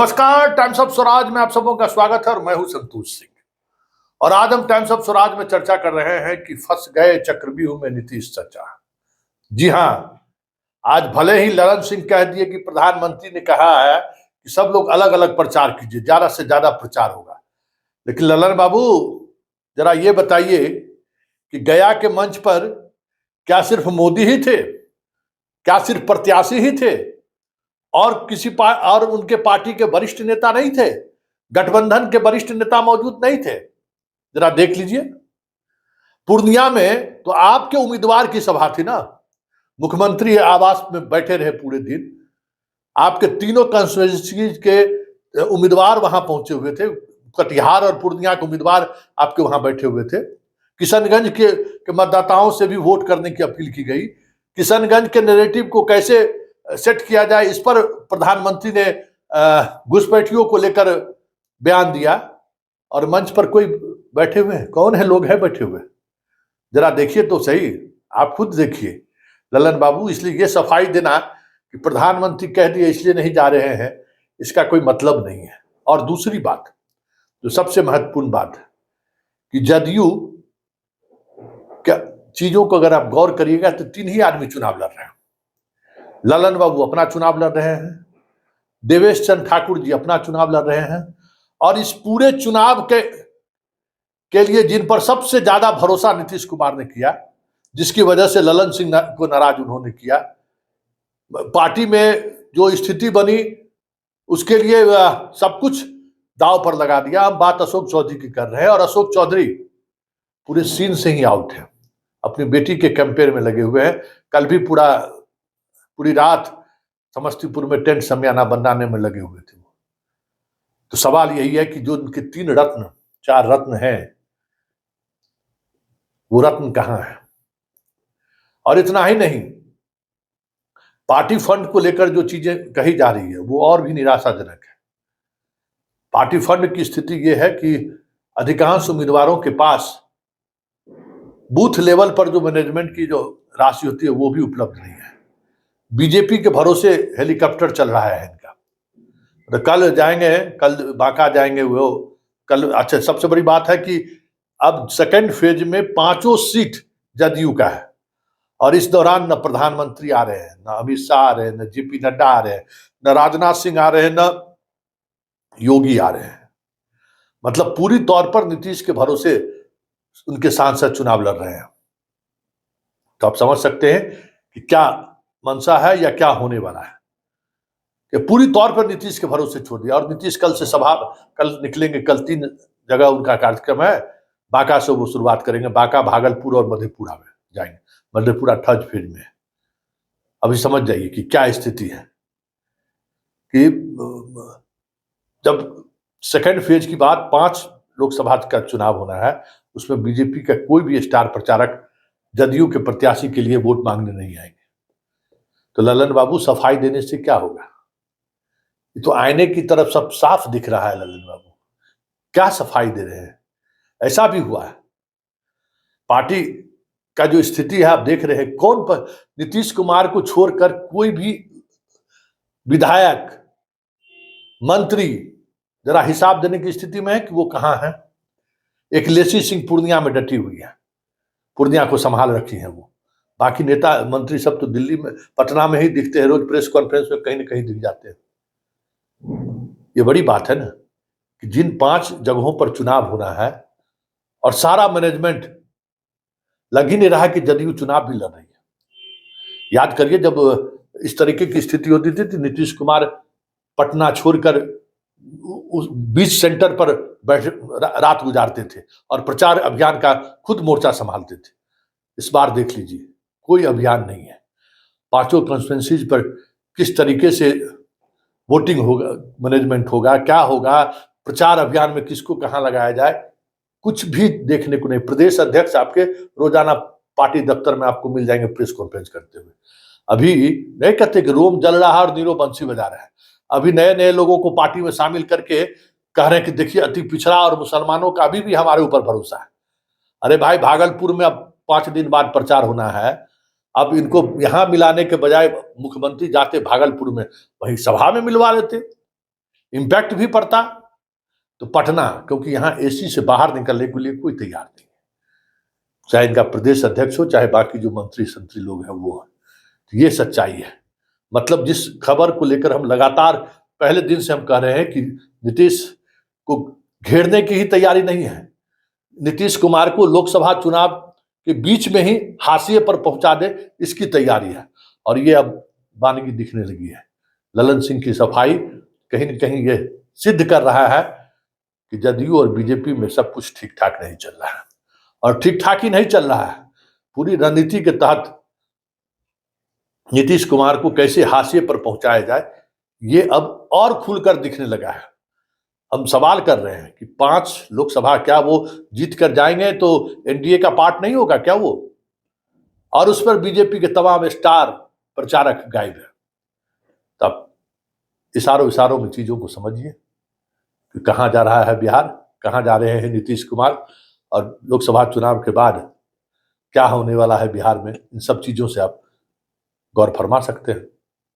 नमस्कार, times of Swaraj में आप सबों का स्वागत है और मैं हूं संतोष सिंह। और आज हम टाइम्स ऑफ स्वराज में चर्चा कर रहे हैं कि फंस गए चक्रव्यूह में नीतीश चाचा। जी हां, आज भले ही ललन सिंह कह दिए कि प्रधानमंत्री ने कहा है कि सब लोग अलग अलग प्रचार कीजिए, ज्यादा से ज्यादा प्रचार होगा, लेकिन ललन बाबू जरा ये बताइए कि गया के मंच पर क्या सिर्फ मोदी ही थे? क्या सिर्फ प्रत्याशी ही थे और और उनके पार्टी के वरिष्ठ नेता नहीं थे? गठबंधन के वरिष्ठ नेता मौजूद नहीं थे? जरा देख लीजिए। पूर्णिया में तो आपके उम्मीदवार की सभा थी ना, मुख्यमंत्री आवास में बैठे रहे पूरे दिन। आपके तीनों कंस्टिट्यूएंसी के उम्मीदवार वहां पहुंचे हुए थे, कटिहार और पूर्णिया के उम्मीदवार आपके वहां बैठे हुए थे। किशनगंज के मतदाताओं से भी वोट करने की अपील की गई। किशनगंज के नैरेटिव को कैसे सेट किया जाए, इस पर प्रधानमंत्री ने घुसपैठियों को लेकर बयान दिया। और मंच पर कोई बैठे हुए हैं? कौन है लोग हैं बैठे हुए? जरा देखिए तो सही, आप खुद देखिए ललन बाबू। इसलिए ये सफाई देना कि प्रधानमंत्री कह दिए इसलिए नहीं जा रहे हैं, इसका कोई मतलब नहीं है। और दूसरी बात, जो सबसे महत्वपूर्ण बात है कि जदयू क्या चीजों को अगर आप गौर करिएगा तो तीन ही आदमी चुनाव लड़ रहे हैं। ललन बाबू अपना चुनाव लड़ रहे हैं, देवेश चंद्र ठाकुर जी अपना चुनाव लड़ रहे हैं, और इस पूरे चुनाव के लिए जिन पर सबसे ज्यादा भरोसा नीतीश कुमार ने किया, जिसकी वजह से ललन सिंह को नाराज उन्होंने किया, पार्टी में जो स्थिति बनी उसके लिए सब कुछ दांव पर लगा दिया। हम बात अशोक चौधरी की कर रहे हैं, और अशोक चौधरी पूरे सीन से ही आउट है, अपनी बेटी के कैंपेन में लगे हुए हैं। कल भी पूरी रात समस्तीपुर में टेंट समियाना बनाने में लगे हुए थे। तो सवाल यही है कि जो उनके चार रत्न हैं, वो रत्न कहां है? और इतना ही नहीं, पार्टी फंड को लेकर जो चीजें कही जा रही है वो और भी निराशाजनक है। पार्टी फंड की स्थिति ये है कि अधिकांश उम्मीदवारों के पास बूथ लेवल पर जो मैनेजमेंट की जो राशि होती है वो भी उपलब्ध नहीं है। बीजेपी के भरोसे हेलीकॉप्टर चल रहा है इनका। तो कल बांका जाएंगे वो कल। अच्छा, सबसे बड़ी बात है कि अब सेकेंड फेज में 5 सीट जदयू का है, और इस दौरान न प्रधानमंत्री आ रहे हैं, न अमित शाह आ रहे हैं, न जेपी नड्डा आ रहे हैं, न राजनाथ सिंह आ रहे हैं, न योगी आ रहे हैं। मतलब पूरी तौर पर नीतीश के भरोसे उनके सांसद चुनाव लड़ रहे हैं। तो आप समझ सकते हैं कि क्या मंशा है या क्या होने वाला है, कि पूरी तौर पर नीतीश के भरोसे छोड़ दिया। और नीतीश कल निकलेंगे, कल 3 जगह उनका कार्यक्रम है। बांका से वो शुरुआत करेंगे, बांका, भागलपुर और मधेपुरा में जाएंगे। मधेपुरा थर्ड फेज में। अभी समझ जाइए कि क्या स्थिति है कि जब सेकेंड फेज की बात 5 लोकसभा का चुनाव होना है, उसमें बीजेपी का कोई भी स्टार प्रचारक जदयू के प्रत्याशी के लिए वोट मांगने नहीं आएंगे। तो ललन बाबू, सफाई देने से क्या होगा? ये तो आईने की तरफ सब साफ दिख रहा है। ललन बाबू क्या सफाई दे रहे हैं? ऐसा भी हुआ है, पार्टी का जो स्थिति है आप देख रहे हैं। नीतीश कुमार को छोड़कर कोई भी विधायक, मंत्री जरा हिसाब देने की स्थिति में है कि वो कहां है। एक लेसी सिंह पूर्णिया में डटी हुई है, पूर्णिया को संभाल रखी है वो। बाकी नेता मंत्री सब तो दिल्ली में, पटना में ही दिखते हैं, रोज प्रेस कॉन्फ्रेंस में कहीं ना कहीं दिख जाते हैं। ये बड़ी बात है ना कि जिन 5 जगहों पर चुनाव होना है और सारा मैनेजमेंट लग ही नहीं रहा कि जदयू चुनाव भी लड़ रही है। याद करिए, जब इस तरीके की स्थिति होती थी तो नीतीश कुमार पटना छोड़कर उस बीच सेंटर पर रात गुजारते थे और प्रचार अभियान का खुद मोर्चा संभालते थे। इस बार देख लीजिए, कोई अभियान नहीं है। 5 कॉन्स्टिट्यूएंसीज पर किस तरीके से वोटिंग होगा, मैनेजमेंट होगा, क्या होगा, प्रचार अभियान में किसको कहां लगाया जाए, कुछ भी देखने को नहीं। प्रदेश अध्यक्ष आपके रोजाना पार्टी दफ्तर में आपको मिल जाएंगे प्रेस कॉन्फ्रेंस करते हुए। अभी नहीं कहते कि रोम जल रहा है और नीरो बंसी बजा रहा है। अभी नए नए लोगों को पार्टी में शामिल करके कह रहे हैं कि देखिए, अति पिछड़ा और मुसलमानों का अभी भी हमारे ऊपर भरोसा है। अरे भाई, भागलपुर में अब 5 दिन बाद प्रचार होना है। अब इनको यहां मिलाने के बजाय मुख्यमंत्री जाते भागलपुर में, वहीं सभा में मिलवा लेते। इम्पैक्ट भी पड़ता। तो पटना, क्योंकि यहाँ एसी से बाहर निकलने के लिए कोई तैयार नहीं, चाहे इनका प्रदेश अध्यक्ष हो, चाहे बाकी जो मंत्री संत्री लोग हैं वो है। तो ये सच्चाई है। मतलब जिस खबर को लेकर हम लगातार पहले दिन से हम कह रहे हैं कि नीतीश को घेरने की ही तैयारी नहीं है, नीतीश कुमार को लोकसभा चुनाव के बीच में ही हाशिए पर पहुंचा दे, इसकी तैयारी है। और ये अब वानगी दिखने लगी है। ललन सिंह की सफाई कहीं न कहीं ये सिद्ध कर रहा है कि जदयू और बीजेपी में सब कुछ ठीक ठाक नहीं चल रहा है। और ठीक ठाक ही नहीं चल रहा है, पूरी रणनीति के तहत नीतीश कुमार को कैसे हाशिए पर पहुंचाया जाए, ये अब और खुलकर दिखने लगा है। हम सवाल कर रहे हैं कि 5 लोकसभा क्या वो जीत कर जाएंगे तो एनडीए का पार्ट नहीं होगा क्या वो? और उस पर बीजेपी के तमाम स्टार प्रचारक गायब है। तब इशारों में चीजों को समझिए कि कहां जा रहा है बिहार, कहां जा रहे हैं नीतीश कुमार, और लोकसभा चुनाव के बाद क्या होने वाला है बिहार में, इन सब चीजों से आप गौर फरमा सकते हैं।